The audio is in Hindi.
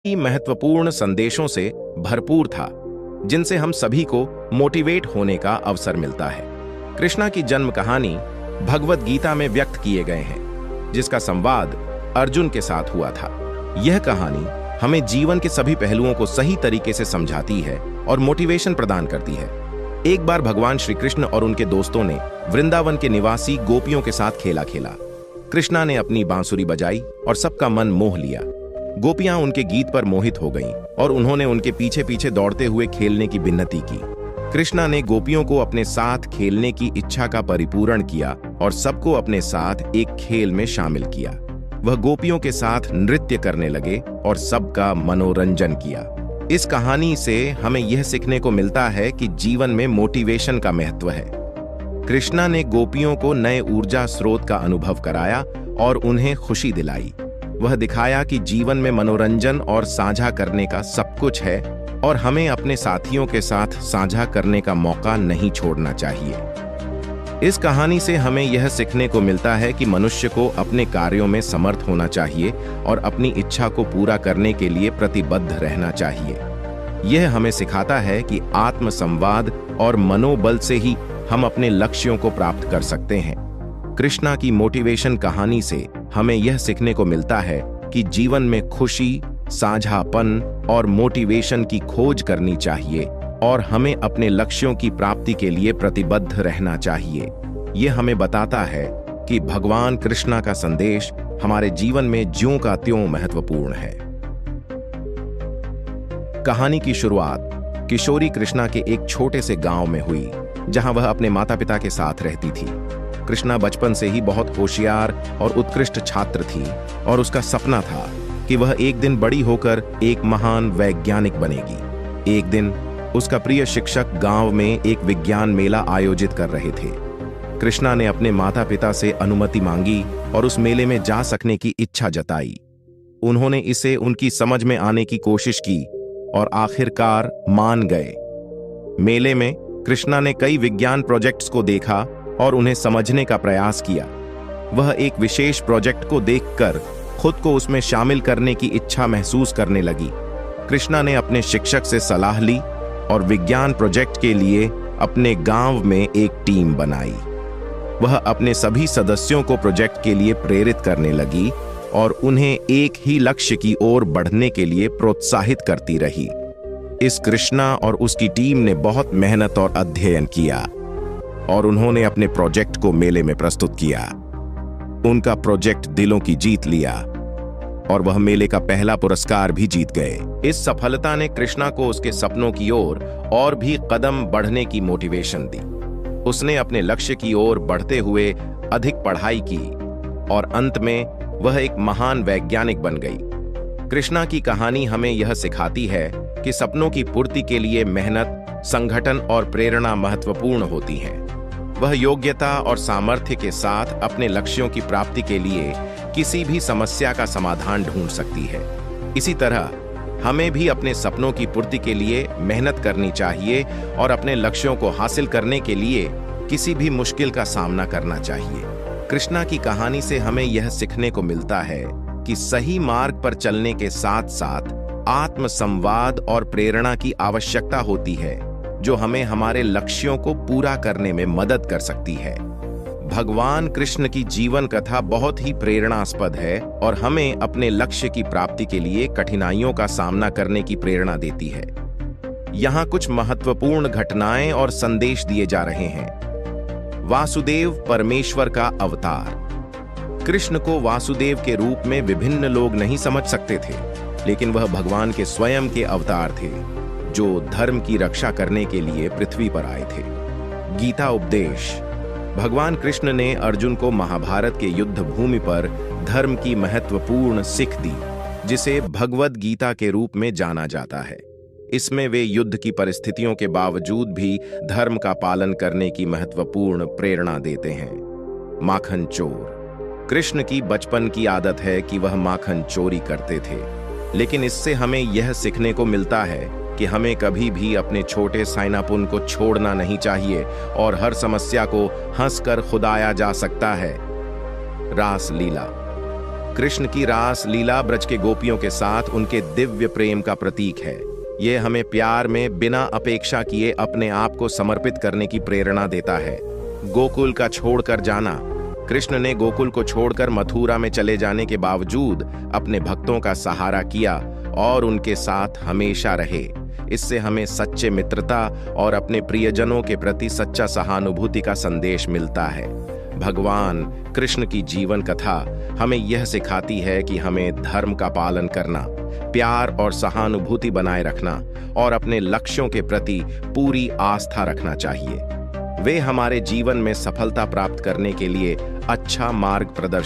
ही महत्वपूर्ण संदेशों से भरपूर था, जिनसे हम सभी को मोटिवेट होने का अवसर मिलता है। कृष्णा की जन्म कहानी भगवद गीता में व्यक्त किए गए हैं, जिसका संवाद अर्जुन के साथ हुआ था। यह कहानी हमें जीवन के सभी पहलुओं को सही तरीके से समझाती है और मोटिवेशन प्रदान करती है। एक बार भगवान श्री कृष्ण और उनके दोस्तों ने वृंदावन के निवासी गोपियों के साथ खेला खेला। कृष्णा ने अपनी बांसुरी बजाई और सबका मन मोह लिया। गोपियां उनके गीत पर मोहित हो गईं और उन्होंने उनके पीछे पीछे दौड़ते हुए खेलने की विनती की। कृष्णा ने गोपियों को अपने साथ खेलने की इच्छा का परिपूर्ण किया और सबको अपने साथ एक खेल में शामिल किया। वह गोपियों के साथ नृत्य करने लगे और सबका मनोरंजन किया। इस कहानी से हमें यह सीखने को मिलता है कि जीवन में मोटिवेशन का महत्व है। कृष्णा ने गोपियों को नए ऊर्जा स्रोत का अनुभव कराया और उन्हें खुशी दिलाई। वह दिखाया कि जीवन में मनोरंजन और साझा करने का सब कुछ है और हमें अपने साथियों के साथ साझा करने का मौका नहीं छोड़ना चाहिए। इस कहानी से हमें यह सीखने को मिलता है कि मनुष्य को अपने कार्यों में समर्थ होना चाहिए और अपनी इच्छा को पूरा करने के लिए प्रतिबद्ध रहना चाहिए। यह हमें सिखाता है कि आत्म संवाद और मनोबल से ही हम अपने लक्ष्यों को प्राप्त कर सकते हैं। कृष्णा की मोटिवेशन कहानी से हमें यह सीखने को मिलता है कि जीवन में खुशी, साझापन और मोटिवेशन की खोज करनी चाहिए और हमें अपने लक्ष्यों की प्राप्ति के लिए प्रतिबद्ध रहना चाहिए। यह हमें बताता है कि भगवान कृष्णा का संदेश हमारे जीवन में ज्यों का त्यों महत्वपूर्ण है। कहानी की शुरुआत किशोरी कृष्णा के एक छोटे से गांव में हुई, जहां वह अपने माता पिता के साथ रहती थी। कृष्णा बचपन से ही बहुत होशियार और उत्कृष्ट छात्र थी और उसका सपना था कि वह एक दिन बड़ी होकर एक महान वैज्ञानिक बनेगी। एक दिन उसका प्रिय शिक्षक गांव में एक विज्ञान मेला आयोजित कर रहे थे। कृष्णा ने अपने माता पिता से अनुमति मांगी और उस मेले में जा सकने की इच्छा जताई। उन्होंने इसे उनकी समझ में आने की कोशिश की और आखिरकार मान गए। मेले में कृष्णा ने कई विज्ञान प्रोजेक्ट्स को देखा और उन्हें समझने का प्रयास किया। वह एक विशेष प्रोजेक्ट को देखकर खुद को उसमें शामिल करने की इच्छा महसूस करने लगी। कृष्णा ने अपने शिक्षक से सलाह ली और विज्ञान प्रोजेक्ट के लिए अपने गांव में एक टीम बनाई। वह अपने सभी सदस्यों को प्रोजेक्ट के लिए प्रेरित करने लगी और उन्हें एक ही लक्ष्य की ओर बढ़ने के लिए प्रोत्साहित करती रही। इस कृष्णा और उसकी टीम ने बहुत मेहनत और अध्ययन किया और उन्होंने अपने प्रोजेक्ट को मेले में प्रस्तुत किया। उनका प्रोजेक्ट दिलों की जीत लिया और वह मेले का पहला पुरस्कार भी जीत गए। इस सफलता ने कृष्णा को उसके सपनों की ओर और भी कदम बढ़ने की मोटिवेशन दी। उसने अपने लक्ष्य की ओर बढ़ते हुए अधिक पढ़ाई की और अंत में वह एक महान वैज्ञानिक बन गई। कृष्णा की कहानी हमें यह सिखाती है कि सपनों की पूर्ति के लिए मेहनत, संगठन और प्रेरणा महत्वपूर्ण होती हैं। वह योग्यता और सामर्थ्य के साथ अपने लक्ष्यों की प्राप्ति के लिए किसी भी समस्या का समाधान ढूंढ सकती है। इसी तरह हमें भी अपने सपनों की पूर्ति के लिए मेहनत करनी चाहिए और अपने लक्ष्यों को हासिल करने के लिए किसी भी मुश्किल का सामना करना चाहिए। कृष्णा की कहानी से हमें यह सीखने को मिलता है कि सही मार्ग पर चलने के साथ साथ आत्म संवाद और प्रेरणा की आवश्यकता होती है, जो हमें हमारे लक्ष्यों को पूरा करने में मदद कर सकती है। भगवान कृष्ण की जीवन कथा बहुत ही प्रेरणास्पद है और हमें अपने लक्ष्य की प्राप्ति के लिए कठिनाइयों का सामना करने की प्रेरणा देती है। यहाँ कुछ महत्वपूर्ण घटनाएं और संदेश दिए जा रहे हैं। वासुदेव परमेश्वर का अवतार। कृष्ण को वासुदेव के रूप में विभिन्न लोग नहीं समझ सकते थे, लेकिन वह भगवान के स्वयं के अवतार थे, जो धर्म की रक्षा करने के लिए पृथ्वी पर आए थे। गीता उपदेश। भगवान कृष्ण ने अर्जुन को महाभारत के युद्ध भूमि पर धर्म की महत्वपूर्ण सीख दी, जिसे भगवद गीता के रूप में जाना जाता है। इसमें वे युद्ध की परिस्थितियों के बावजूद भी धर्म का पालन करने की महत्वपूर्ण प्रेरणा देते हैं। माखन चोर। कृष्ण की बचपन की आदत है कि वह माखन चोरी करते थे, लेकिन इससे हमें यह सीखने को मिलता है कि हमें कभी भी अपने छोटे साइनापुन को छोड़ना नहीं चाहिए और हर समस्या को हंसकर खुदाया जा सकता है। रास लीला। कृष्ण की रास लीला ब्रज के गोपियों के साथ उनके दिव्य प्रेम का प्रतीक है। ये हमें प्यार में बिना अपेक्षा किए अपने आप को समर्पित करने की प्रेरणा देता है। गोकुल का छोड़कर जाना। कृष्ण ने गोकुल को छोड़कर मथुरा में चले जाने के बावजूद अपने भक्तों का सहारा किया और उनके साथ हमेशा रहे। इससे हमें सच्चे मित्रता और अपने प्रियजनों के प्रति सच्चा सहानुभूति का संदेश मिलता है। भगवान कृष्ण की जीवन कथा हमें यह सिखाती है कि हमें धर्म का पालन करना, प्यार और सहानुभूति बनाए रखना और अपने लक्ष्यों के प्रति पूरी आस्था रखना चाहिए। वे हमारे जीवन में सफलता प्राप्त करने के लिए अच्छा मार्ग प्रदर्शन